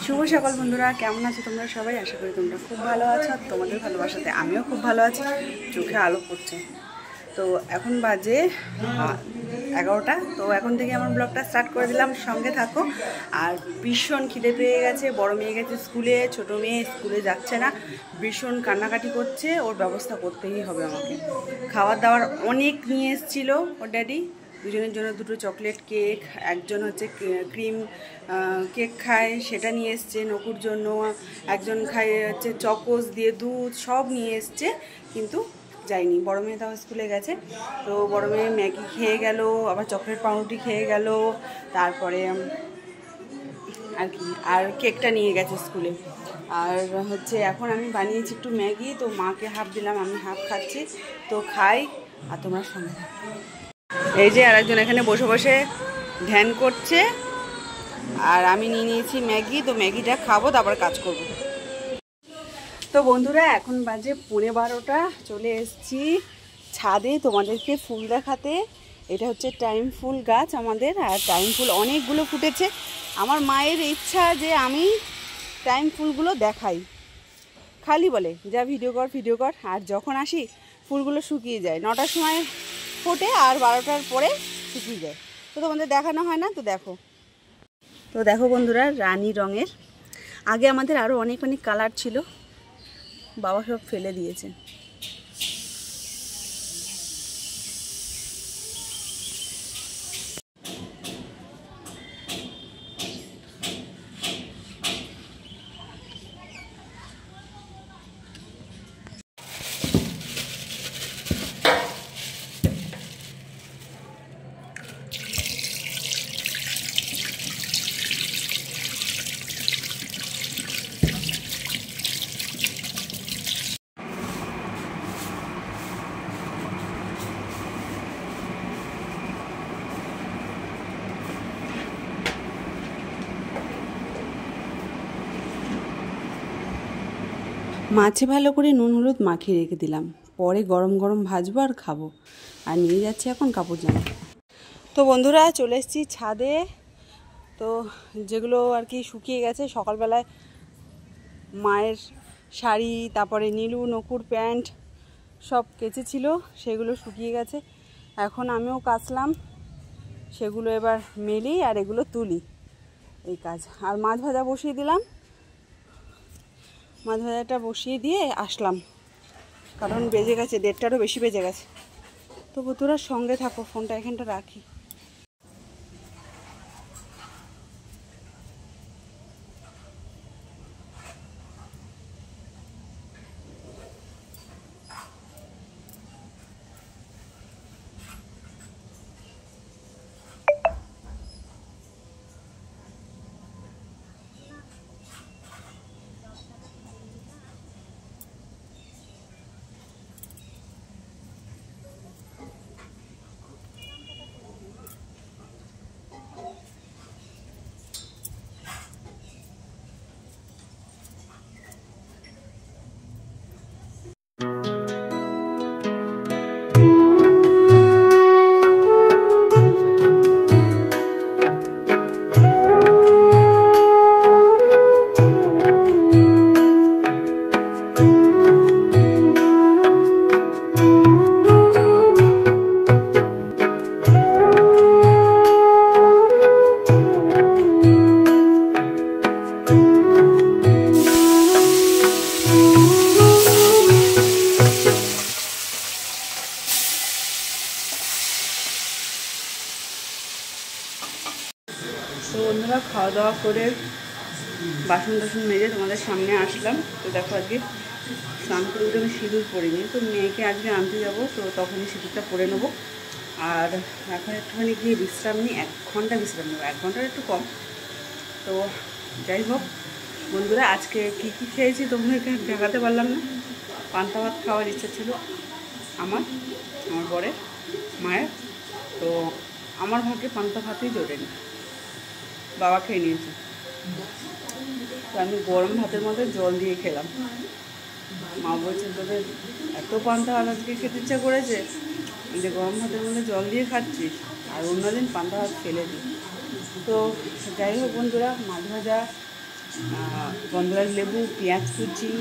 শুভ সকাল বন্ধুরা, কেমন আছো তোমরা সবাই? আশা করি তোমরা খুব ভালো আছো। আর তোমাদের ভালোবাসাতে আমিও খুব ভালো আছি। চোখে আলো পড়ছে। তো এখন বাজে 11টা। তো এখন থেকে আমার ব্লগটা স্টার্ট করে দিলাম, সঙ্গে থাকো। আর ভীষণ খিদে পেয়ে গেছে। বড় মেয়ে গেছে স্কুলে, ছোট মেয়ে স্কুলে যাচ্ছে না, ভীষণ কান্নাকাটি করছে। ওর ব্যবস্থা করতেই হবে আমাকে। খাবার দাবার অনেক নিয়ে এসেছিলো ওর ড্যাডি। দুজনের জন্য দুটো চকলেট কেক, একজন হচ্ছে ক্রিম কেক খায় সেটা নিয়ে এসছে নকুর জন্য, একজন খায় হচ্ছে চকোস দিয়ে দুধ, সব নিয়ে এসছে। কিন্তু যায়নি, বড় মেয়ে তাও স্কুলে গেছে। তো বড় মেয়ে ম্যাগি খেয়ে গেল, আবার চকলেট পাউরুটি খেয়ে গেল, তারপরে আর কি আর কেকটা নিয়ে গেছে স্কুলে। আর হচ্ছে এখন আমি বানিয়েছি একটু ম্যাগি, তো মাকে হাফ দিলাম, আমি হাফ খাচ্ছি। তো খাই আর তোমরা সঙ্গে থাকো। এই যে আরেকজন এখানে বসে বসে ধ্যান করছে, আর আমি নিয়ে নিয়েছি ম্যাগি। তো ম্যাগিটা খাবো, তারপর কাজ করব। তো বন্ধুরা এখন বাজে 12:30, চলে এসেছি ছাদে তোমাদেরকে ফুল দেখাতে। এটা হচ্ছে টাইম ফুল গাছ আমাদের, আর টাইম ফুল অনেকগুলো ফুটেছে। আমার মায়ের ইচ্ছা যে আমি টাইম ফুলগুলো দেখাই, খালি বলে যা ভিডিও কর। আর যখন আসি ফুলগুলো শুকিয়ে যায়, 9টার সময় ফোটে আর 12টার পরে শুকিয়ে যায়। তো তোমাদের দেখানো হয় না। তো দেখো বন্ধুরা, রানী রঙের। আগে আমাদের আরও অনেক কালার ছিল, বাবা সব ফেলে দিয়েছে। মাছে ভালো করে নুন হলুদ মাখিয়ে রেখে দিলাম, পরে গরম গরম ভাজবো আর খাবো। আর নিয়ে যাচ্ছি এখন কাপড় জামা। তো বন্ধুরা চলে এসেছি ছাদে। তো যেগুলো আর কি শুকিয়ে গেছে, সকালবেলায় মায়ের শাড়ি, তারপরে নীলু নকুর প্যান্ট সব কেচেছিল, সেগুলো শুকিয়ে গেছে। এখন আমিও কাচলাম, সেগুলো এবার মেলি আর এগুলো তুলি, এই কাজ। আর মাছ ভাজা বসিয়ে দিলাম, মাছ ভাজাটা বসিয়ে দিয়ে আসলাম, কারণ বেজে গেছে 1:30টারও বেশি বেজে গেছে। তো বন্ধুরা সঙ্গে থাকো, ফোনটা এখানটা রাখি। তো বন্ধুরা খাওয়া দাওয়া করে বাসন টাসন মেজে তোমাদের সামনে আসলাম। তো দেখো আজকে স্নান করে উঠে আমি সিঁদুর পরিনি, তো মেয়েকে আজকে আনতে যাবো, তো তখনই সিঁদুরটা পরে নেবো। আর এখন একটুখানি গিয়ে বিশ্রাম নিই, 1 ঘন্টা বিশ্রাম নেবো, 1 ঘন্টার একটু কম। তো যাই হোক বন্ধুরা, আজকে কী খেয়েছি তোমাদেরকে দেখাতে পারলাম না। পান্তা ভাত খাওয়ার ইচ্ছা ছিল আমার বরের, মায়ের। তো আমার ভাগ্যে পান্তা ভাতই জোটেনি, বাবা খেয়ে নিয়েছে। তো আমি গরম ভাতের মধ্যে জল দিয়ে খেলাম। মা বলছে তোদের এত পান্তা ভাত আজকে খেতে ইচ্ছা করেছে যে গরম ভাতের মধ্যে জল দিয়ে খাচ্ছিস, আর অন্যদিন পান্তা ভাত ফেলে দিই। তো যাই হোক বন্ধুরা, মাছ ভাজা গন্ধরাজ লেবু, পেঁয়াজ কুচি,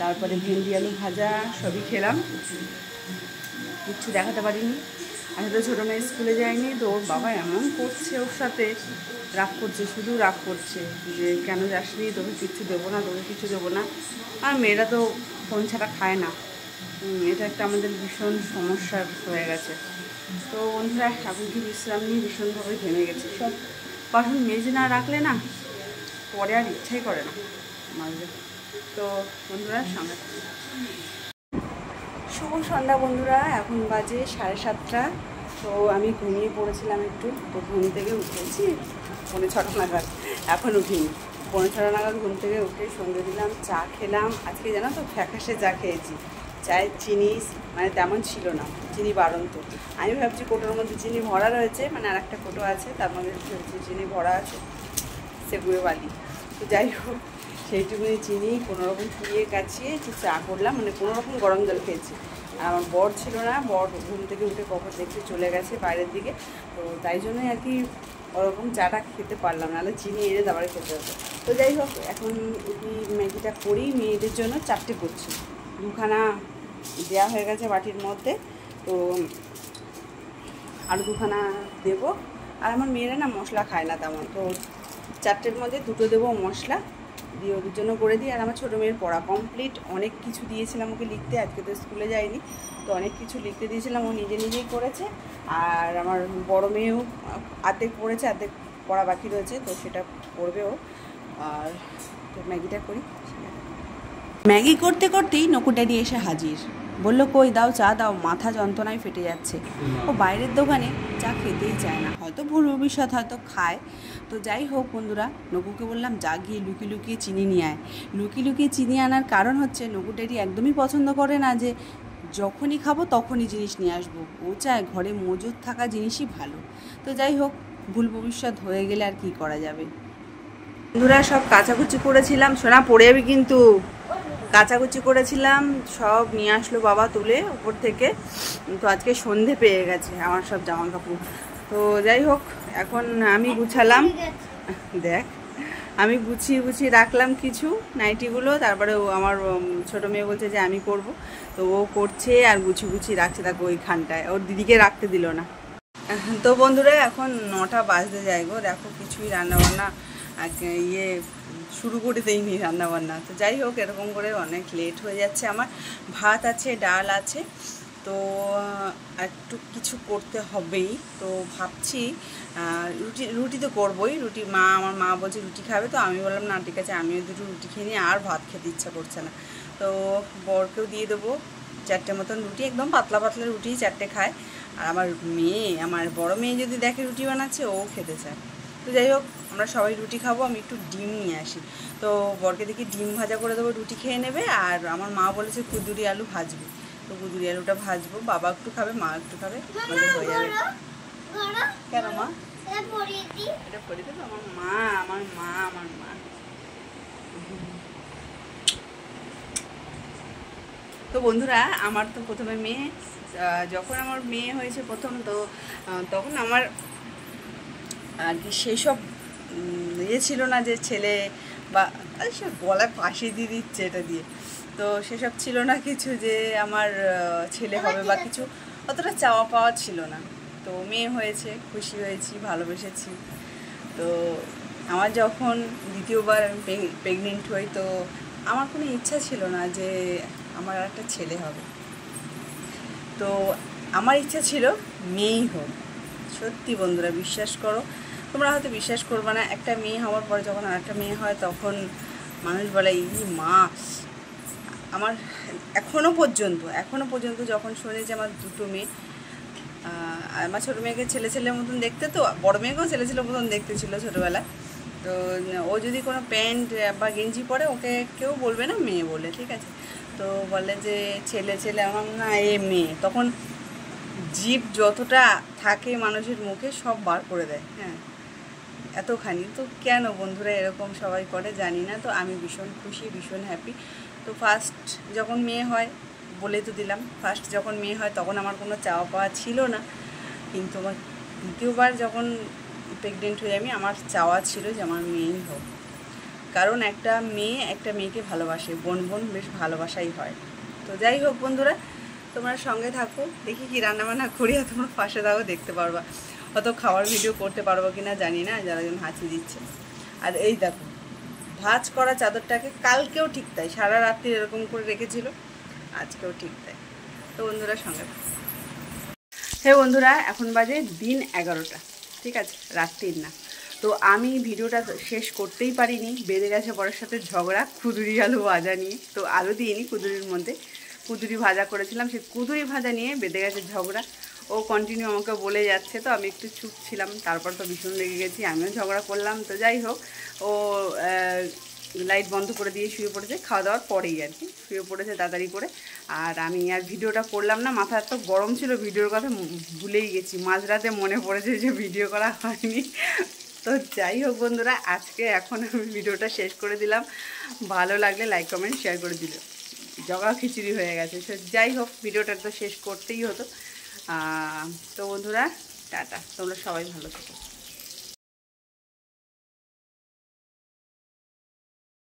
তারপরে ভেন্ডি আলু ভাজা সবই খেলাম। কিচ্ছু দেখাতে পারিনি। আমি তো ছোটো মেয়ে স্কুলে যায়নি, তো ওর বাবা এমন করছে, ওর সাথে রাগ করছে, শুধু রাগ করছে যে কেন যাসনি, তোকে কিচ্ছু দেবো না, তোকে কিছু দেবো না। আর মেয়েরা তো ফোন ছাড়া খায় না। এটা একটা আমাদের ভীষণ সমস্যার হয়ে গেছে। তো বন্ধুরা এখন কি বিশ্রাম নিয়ে ভীষণভাবে ঘেমে গেছে। সব বাসন মেজে না রাখলে না পরে আর ইচ্ছাই করে না মাজতে। তো বন্ধুরা সামনে শুভ সন্ধ্যা বন্ধুরা, এখন বাজে 7:30। তো আমি ঘুমিয়ে পড়েছিলাম একটু, তো ঘুম থেকে উঠেছি 6:45 নাগাদ, এখন উঠিনি। 6:45 নাগাদ ঘুম থেকে উঠে সঙ্গে দিলাম, চা খেলাম। আজকে জানো তো ফ্যাকাশে চা খেয়েছি, চায়ের চিনি মানে তেমন ছিল না, চিনি বাড়ন্ত। আমি ভাবছি কোটোর মধ্যে চিনি ভরা রয়েছে, মানে আর একটা কোটো আছে তার মধ্যে চিনি ভরা আছে, সেগুলো বালি। তো যাই হোক, সেইটুকুনি চিনি কোনোরকম ফুরিয়ে কাছিয়ে একটু চা করলাম, মানে কোনোরকম গরম জল খেয়েছি। আর আমার বর ছিল না, বর ঘুম থেকে উঠে কখন দেখতে চলে গেছে বাইরের দিকে, তো তাই জন্যই আর কি ওরকম চাটা খেতে পারলাম, নাহলে চিনি এনে তারপরে খেতে হতো। তো যাই হোক, এখন ম্যাগিটা করি, মেয়েদের জন্য 4টে করছি, 2খানা দেওয়া হয়ে গেছে বাটির মধ্যে, তো আরও 2খানা দেবো। আর আমার মেয়েরা না মশলা খায় না তেমন, তো 4টের মধ্যে 2টো দেবো মশলা দিয়ে ওদের জন্য করে দিই। আর আমার ছোটো মেয়ের পড়া কমপ্লিট, অনেক কিছু দিয়েছিলাম ওকে লিখতে, আজকে তো স্কুলে যায়নি, তো অনেক কিছু লিখতে দিয়েছিলাম, ও নিজে নিজেই করেছে। আর আমার বড় মেয়েও অর্ধেক পড়েছে, অর্ধেক পড়া বাকি রয়েছে, তো সেটা করবে ও। আর তো ম্যাগিটা করি। ম্যাগি করতে করতেই নকু ড্যাডি এসে হাজির, বললো কই দাও চা দাও, মাথা যন্ত্রণায় ফেটে যাচ্ছে। ও বাইরের দোকানে চা খেতেই চায় না, হয়তো ভুল ভবিষ্যৎ হয়তো খায়। তো যাই হোক বন্ধুরা, নকুকে বললাম যা গিয়ে লুকিয়ে লুকিয়ে চিনি নিয়ে আয়। লুকিয়ে লুকিয়ে চিনি আনার কারণ হচ্ছে নকু ড্যাডি একদমই পছন্দ করে না যে যখনই খাবো তখনই জিনিস নিয়ে আসবো, ও চায় ঘরে মজুদ থাকা জিনিসই ভালো। তো যাই হোক, ভুল ভবিষ্যৎ হয়ে গেলে আর কি করা যাবে। বন্ধুরা সব কাচাকুচি করেছিলাম, সোনা পড়ে যাবি কিন্তু, কাচাকুচি করেছিলাম, সব নিয়ে আসলো বাবা তুলে উপর থেকে। তো আজকে সন্ধে পেয়ে গেছে আমার সব জামা কাপড়। তো যাই হোক, এখন আমি গুছালাম, দেখ আমি গুছিয়ে রাখলাম কিছু নাইটিগুলো, তারপরে ও আমার ছোটো মেয়ে বলছে যে আমি করব, তো ও করছে আর গুছিয়ে রাখছে, তাকে ওইখানটায় ওর দিদিকে রাখতে দিল না। তো বন্ধুরা এখন 9টা বাজতে যায় গো, দেখো কিছুই রান্নাবান্না শুরু করে দেয়নি রান্নাবান্না। তো যাই হোক, এরকম করে অনেক লেট হয়ে যাচ্ছে। আমার ভাত আছে, ডাল আছে, তো একটু কিছু করতে হবেই। তো ভাবছি রুটি তো করবোই, রুটি আমার মা বলছে রুটি খাবে, তো আমি বললাম না ঠিক আছে, আমিও 2টো রুটি খেয়ে নিই, আর ভাত খেতে ইচ্ছা করছে না। তো বরকেও দিয়ে দেবো 4টে মতন রুটি, একদম পাতলা পাতলা রুটি 4টে খায়। আর আমার বড় মেয়ে যদি দেখে রুটি বানাচ্ছে, ও খেতে চায়। তো যাই হোক, আমরা সবাই রুটি খাবো, আমি একটু ডিম নিয়ে আসি, তো বরকে দেখি ডিম ভাজা করে দেবো, রুটি খেয়ে নেবে। আর আমার মা বলেছে কুঁদুরি আলু ভাজবে, তো কুঁদুরি আলুটা ভাজবো, বাবা একটু খাবে, মা একটু খাবে, আমাদের হয়ে যাবে। কেন মা এটা পড়ে দেবো? আমার মা তো বন্ধুরা, আমার তো প্রথমে মেয়ে, যখন আমার মেয়ে হয়েছে প্রথম, তো তখন আমার আর কি সেই সব ছিল না যে ছেলে বা সে গলায় ফাঁসি দিয়ে দিচ্ছে এটা দিয়ে, তো সেসব ছিল না কিছু যে আমার ছেলে হবে বা কিছু, অতটা চাওয়া পাওয়া ছিল না। তো মেয়ে হয়েছে, খুশি হয়েছি, ভালোবেসেছি। তো আমার যখন দ্বিতীয়বার আমি প্রেগনেন্ট হই, তো আমার কোনো ইচ্ছা ছিল না যে আমার একটা ছেলে হবে, তো আমার ইচ্ছা ছিল মেয়েই হোক। সত্যি বন্ধুরা, বিশ্বাস করো, তোমরা হয়তো বিশ্বাস করবে না, একটা মেয়ে হওয়ার পরে যখন আর একটা মেয়ে হয়, তখন মানুষ বলে ই মা। আমার এখনও পর্যন্ত যখন শুনে যে আমার 2টো মেয়ে, আমার ছোটো মেয়েকে ছেলের মতন দেখতে, তো বড় মেয়েকেও ছেলের মতন দেখতে ছিল ছোটোবেলায়। তো ও যদি কোনো প্যান্ট বা গেঞ্জি পরে, ওকে কেউ বলবে না মেয়ে বলে, ঠিক আছে? তো বলে যে ছেলে, আমার না এ মেয়ে। তখন জীব যতটা থাকে মানুষের মুখে সব বার করে দেয়, হ্যাঁ, এতখানি। তো কেন বন্ধুরা এরকম সবাই করে জানি না, তো আমি ভীষণ খুশি, ভীষণ হ্যাপি। তো ফার্স্ট যখন মেয়ে হয়, বলে তো দিলাম, ফার্স্ট যখন মেয়ে হয় তখন আমার কোনো চাওয়া পাওয়া ছিল না, কিন্তু আমার দ্বিতীয়বার যখন প্রেগনেন্ট হয়ে আমি, আমার চাওয়া ছিল যে আমার মেয়েই হোক। কারণ একটা মেয়েকে ভালোবাসে, বোন বোন বেশ ভালোবাসাই হয়। তো যাই হোক বন্ধুরা, তোমরা সঙ্গে থাকো, দেখি কি রান্নাবান্না করি, আর তোমরা পাশে দাও, দেখতে পারবা। অত খাওয়ার ভিডিও করতে পারবো কি না জানি না, যারা যেন হাঁচি দিচ্ছে। আর এই দেখো, ভাঁজ করা চাদরটাকে কালকেও ঠিক তাই, সারা রাত্রি এরকম করে রেখেছিল, আজকেও ঠিক তাই। তো বন্ধুরা সঙ্গে থাকো। হ্যাঁ বন্ধুরা, এখন বাজে দিন 11টা, ঠিক আছে, রাত্রির না। তো আমি ভিডিওটা শেষ করতেই পারিনি, বেড়ে গেছে বরের সাথে ঝগড়া কুঁদুরি আলু ভাজা নিয়ে। তো আলু দিইনি, কুঁদুরির মধ্যে কুঁদুরি ভাজা করেছিলাম, সেই কুঁদুরি ভাজা নিয়ে বেঁধে গেছে ঝগড়া। ও কন্টিনিউ আমাকে বলে যাচ্ছে, তো আমি একটু চুপ ছিলাম, তারপর তো ভীষণ লেগে গেছি, আমিও ঝগড়া করলাম। তো যাই হোক, ও লাইট বন্ধ করে দিয়ে শুয়ে পড়েছে, খাওয়া দাওয়ার পরেই আর কি শুয়ে পড়েছে তাড়াতাড়ি করে। আর আমি আর ভিডিওটা করলাম না, মাথা এত গরম ছিল, ভিডিওর কথা ভুলেই গেছি, মাঝরাতে মনে পড়েছে যে ভিডিও করা হয়নি। তো যাই হোক বন্ধুরা, আজকে এখন আমি ভিডিওটা শেষ করে দিলাম। ভালো লাগলে লাইক কমেন্ট শেয়ার করে দিল। জগা খিচুড়ি হয়ে গেছে। যাই হোক, ভিডিওটা তো শেষ করতেই হতো। তো বন্ধুরা, টাটা, তোমরা সবাই ভালো থাকো।